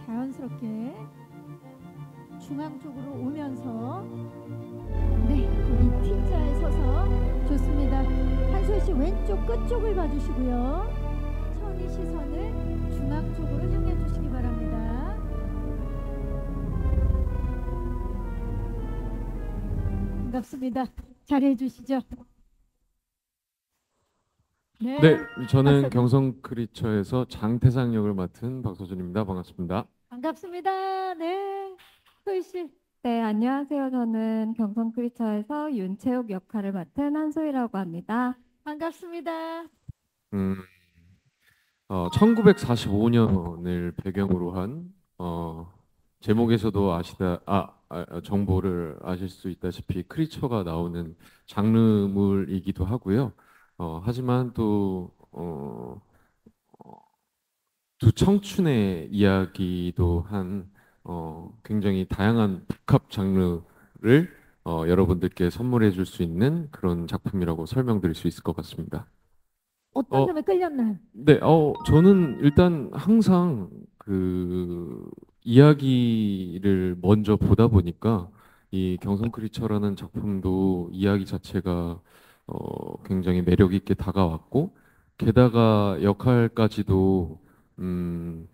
자연스럽게 중앙 쪽으로 오면서 네, 거기 T자에 서서 좋습니다. 한솔 씨 왼쪽 끝쪽을 봐주시고요. 천천히 시선을 중앙 쪽으로 향해 주시기 바랍니다. 반갑습니다. 잘해 주시죠. 네, 네, 저는 박사님. 경성 크리처에서 장태상 역을 맡은 박서준입니다. 반갑습니다. 반갑습니다. 네, 소희 씨. 네, 안녕하세요. 저는 경성 크리처에서 윤채욱 역할을 맡은 한소희라고 합니다. 반갑습니다. 1945년을 배경으로 한 제목에서도 정보를 아실 수 있다시피 크리처가 나오는 장르물이기도 하고요. 하지만 또 두 청춘의 이야기도 한 굉장히 다양한 복합 장르를 여러분들께 선물해 줄 수 있는 그런 작품이라고 설명드릴 수 있을 것 같습니다. 어떤 어, 점에 끌렸나요? 네, 저는 일단 항상 그 이야기를 먼저 보다 보니까 이 경성 크리처라는 작품도 이야기 자체가 굉장히 매력 있게 다가왔고 게다가 역할까지도 음,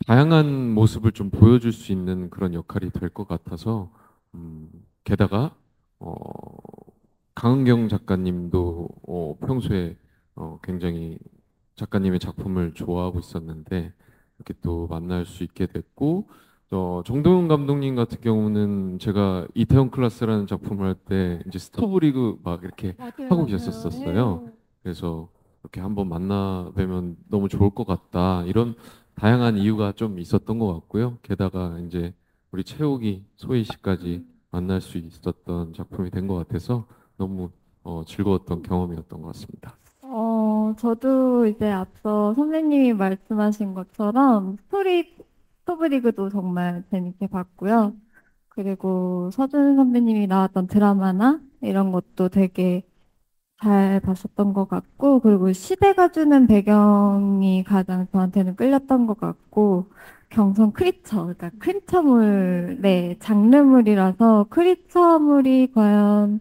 다양한 모습을 좀 보여줄 수 있는 그런 역할이 될 것 같아서 게다가 어, 강은경 작가님도 평소에 굉장히 작가님의 작품을 좋아하고 있었는데 이렇게 또 만날 수 있게 됐고 정동윤 감독님 같은 경우는 제가 이태원 클라스라는 작품을 할 때 이제 스토브리그 막 이렇게 맞아요, 하고 맞아요. 계셨었어요. 네. 그래서 이렇게 한번 만나 뵈면 너무 좋을 것 같다. 이런 다양한 이유가 좀 있었던 것 같고요. 게다가 이제 우리 채욱이 소희 씨까지 만날 수 있었던 작품이 된 것 같아서 너무 즐거웠던 경험이었던 것 같습니다. 저도 이제 앞서 선생님이 말씀하신 것처럼 스토브리그도 정말 재밌게 봤고요. 그리고 서준 선배님이 나왔던 드라마나 이런 것도 되게 잘 봤었던 것 같고, 그리고 시대가 주는 배경이 가장 저한테는 끌렸던 것 같고, 경성 크리처, 그러니까 크리처물, 네, 장르물이라서 크리처물이 과연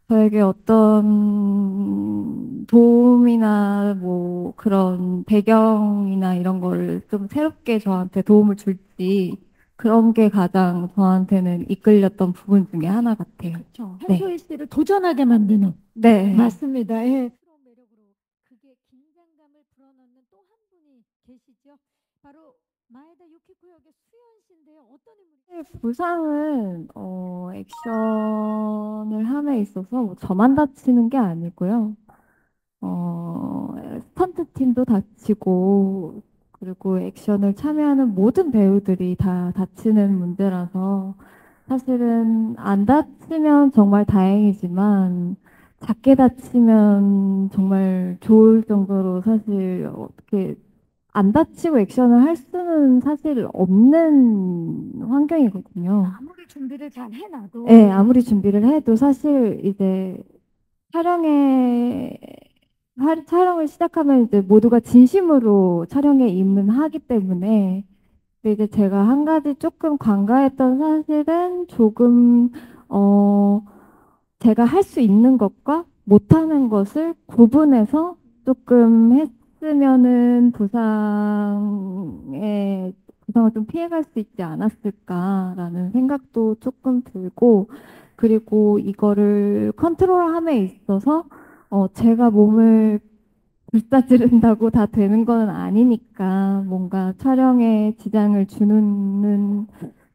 저에게 어떤 도움이나 뭐 그런 배경이나 이런 거를 좀 새롭게 저한테 도움을 줄지 그런 게 가장 저한테는 이끌렸던 부분 중에 하나 같아요. 그렇죠. 네. 한소희 씨를 도전하게 만드는. 네. 맞습니다. 예. 새로운 매력으로 그게 긴장감을 불어넣는 또 한 분이 계시죠. 바로 마에다 유키코 역의 수연 씨인데요. 어떤 인물이? 부상은 액션을 함에 있어서 뭐 저만 다치는 게 아니고요. 스턴트 팀도 다치고 그리고 액션을 참여하는 모든 배우들이 다 다치는 문제라서 사실은 안 다치면 정말 다행이지만 작게 다치면 정말 좋을 정도로 사실 어떻게 안 다치고 액션을 할 수는 사실 없는 환경이거든요. 아무리 준비를 잘 해놔도 네, 아무리 준비를 해도 사실 이제 촬영에 촬영을 시작하면 이제 모두가 진심으로 촬영에 입문하기 때문에 근데 이제 제가 한 가지 조금 관가했던 사실은 조금 어 제가 할 수 있는 것과 못하는 것을 구분해서 조금 했으면은 부상을 좀 피해갈 수 있지 않았을까라는 생각도 조금 들고 그리고 이거를 컨트롤함에 있어서 제가 몸을 불사지른다고 다 되는 건 아니니까 뭔가 촬영에 지장을 주는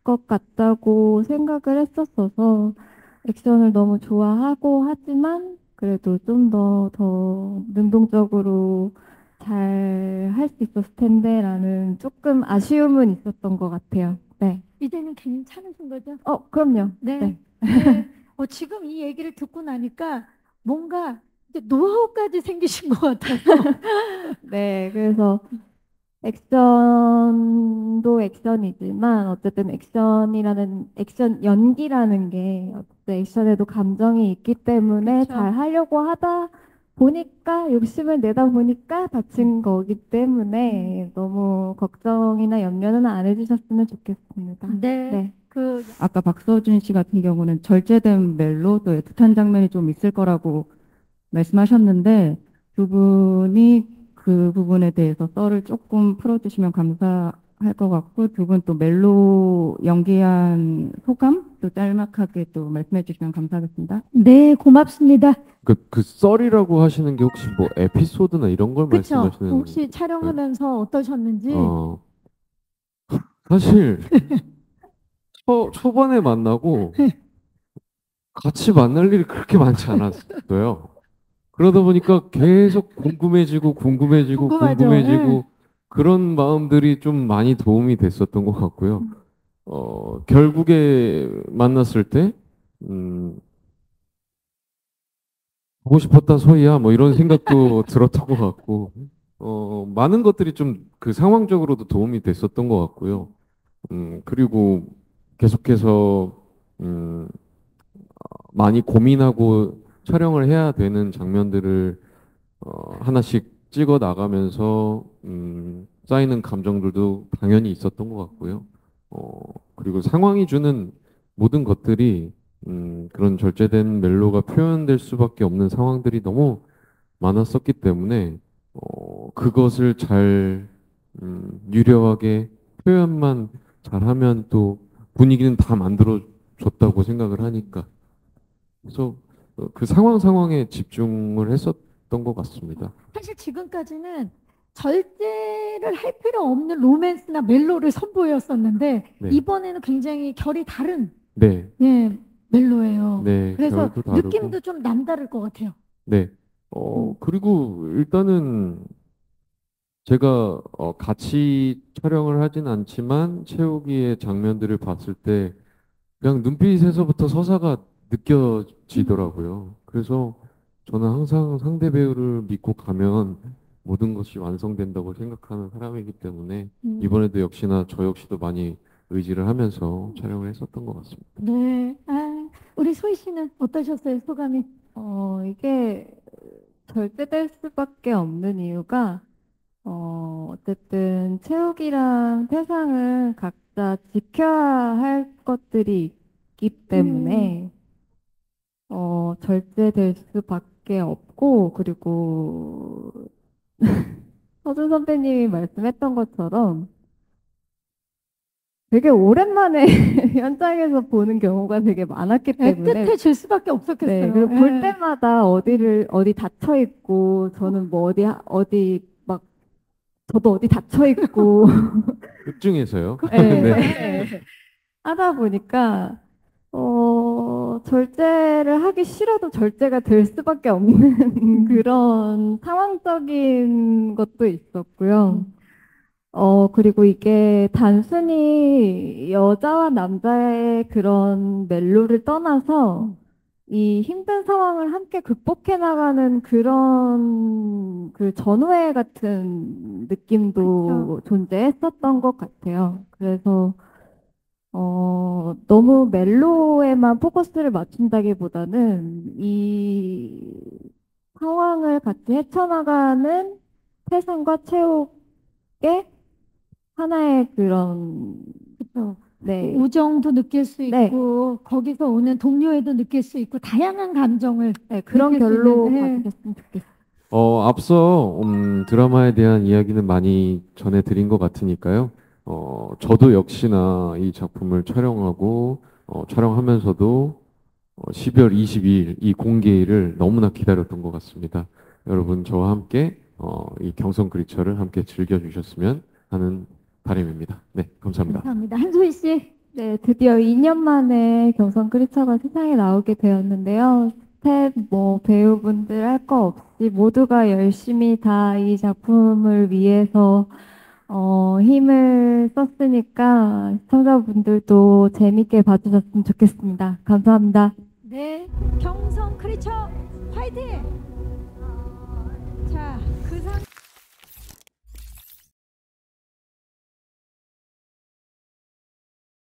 것 같다고 생각을 했었어서 액션을 너무 좋아하고 하지만 그래도 좀 더 능동적으로 잘 할 수 있었을 텐데라는 조금 아쉬움은 있었던 것 같아요. 네. 이제는 괜찮으신 거죠? 그럼요. 네. 네. 네. 지금 이 얘기를 듣고 나니까 뭔가 이제 노하우까지 생기신 것 같아서 네. 그래서 액션도 액션이지만 어쨌든 액션 연기라는 게 어쨌든 액션에도 감정이 있기 때문에 그쵸. 잘 하려고 하다 보니까 욕심을 내다 보니까 다친 거기 때문에 너무 걱정이나 염려는 안 해주셨으면 좋겠습니다. 네. 네. 그 아까 박서준 씨 같은 경우는 절제된 멜로 또 애틋한 장면이 좀 있을 거라고 말씀하셨는데 두 분이 그 부분에 대해서 썰을 조금 풀어주시면 감사할 것 같고 두 분 또 멜로 연기한 소감 또 짤막하게 또 말씀해 주시면 감사하겠습니다. 네, 고맙습니다. 그 썰이라고 하시는 게 혹시 뭐 에피소드나 이런 걸 그렇죠. 말씀하시는 혹시 촬영하면서 어떠셨는지. 어, 사실 초반에 만나고 같이 만날 일이 그렇게 많지 않았어요. 그러다 보니까 계속 궁금해지고 궁금하죠. 궁금해지고 그런 마음들이 좀 많이 도움이 됐었던 것 같고요. 결국에 만났을 때 보고 싶었다 소희야 뭐 이런 생각도 들었던 것 같고 많은 것들이 좀 그 상황적으로도 도움이 됐었던 것 같고요. 그리고 계속해서 많이 고민하고 촬영을 해야 되는 장면들을 하나씩 찍어 나가면서 쌓이는 감정들도 당연히 있었던 것 같고요. 그리고 상황이 주는 모든 것들이 그런 절제된 멜로가 표현될 수밖에 없는 상황들이 너무 많았었기 때문에 그것을 잘 유려하게 표현만 잘하면 또 분위기는 다 만들어줬다고 생각을 하니까 그래서 그 상황에 집중을 했었던 것 같습니다. 사실 지금까지는 절제를 할 필요 없는 로맨스나 멜로를 선보였었는데 네. 이번에는 굉장히 결이 다른 네, 예, 멜로예요. 네, 그래서 결도 다르고. 느낌도 좀 남다를 것 같아요. 네. 그리고 일단은 제가 같이 촬영을 하진 않지만 채우기의 장면들을 봤을 때 그냥 눈빛에서부터 서사가 느껴지더라고요. 그래서 저는 항상 상대 배우를 믿고 가면 모든 것이 완성된다고 생각하는 사람이기 때문에 이번에도 역시나 저 역시도 많이 의지를 하면서 촬영을 했었던 것 같습니다. 네. 우리 소희 씨는 어떠셨어요? 소감이? 이게 절제될 수밖에 없는 이유가 어쨌든 채욱이랑 태상은 각자 지켜야 할 것들이 있기 때문에 절제될 수밖에 없고 그리고 서준 선배님이 말씀했던 것처럼 되게 오랜만에 현장에서 보는 경우가 되게 많았기 때문에 애틋해질 수밖에 없었겠어요. 네, 그리고 볼 예. 때마다 어디 닫혀 있고 저는 뭐 어디 막 저도 어디 닫혀 있고 극중에서요. 네, 네. 하다 보니까 절제를 하기 싫어도 절제가 될 수밖에 없는 그런 상황적인 것도 있었고요. 그리고 이게 단순히 여자와 남자의 그런 멜로를 떠나서 이 힘든 상황을 함께 극복해 나가는 그런 그 전우회 같은 느낌도 존재했었던 것 같아요. 그래서 너무 멜로에만 포커스를 맞춘다기보다는 이 상황을 같이 헤쳐나가는 태산과 채욱의 하나의 그런 그렇죠. 네. 우정도 느낄 수 네. 있고 거기서 오는 동료애도 느낄 수 있고 다양한 감정을 네, 그런 느낄 수 결로 있는, 네. 봐주셨으면 좋겠어요. 앞서 드라마에 대한 이야기는 많이 전해드린 것 같으니까요. 저도 역시나 이 작품을 촬영하고 촬영하면서도 12월 22일 이 공개일을 너무나 기다렸던 것 같습니다. 여러분 저와 함께 이 경성 크리처를 함께 즐겨주셨으면 하는 바람입니다. 네, 감사합니다. 감사합니다. 한소희 씨. 네, 드디어 2년 만에 경성 크리처가 세상에 나오게 되었는데요. 스텝, 배우분들 할 거 없이 모두가 열심히 다 이 작품을 위해서 힘을 썼으니까 시청자분들도 재밌게 봐주셨으면 좋겠습니다. 감사합니다. 네, 경성 크리처 화이팅! 자, 그 상.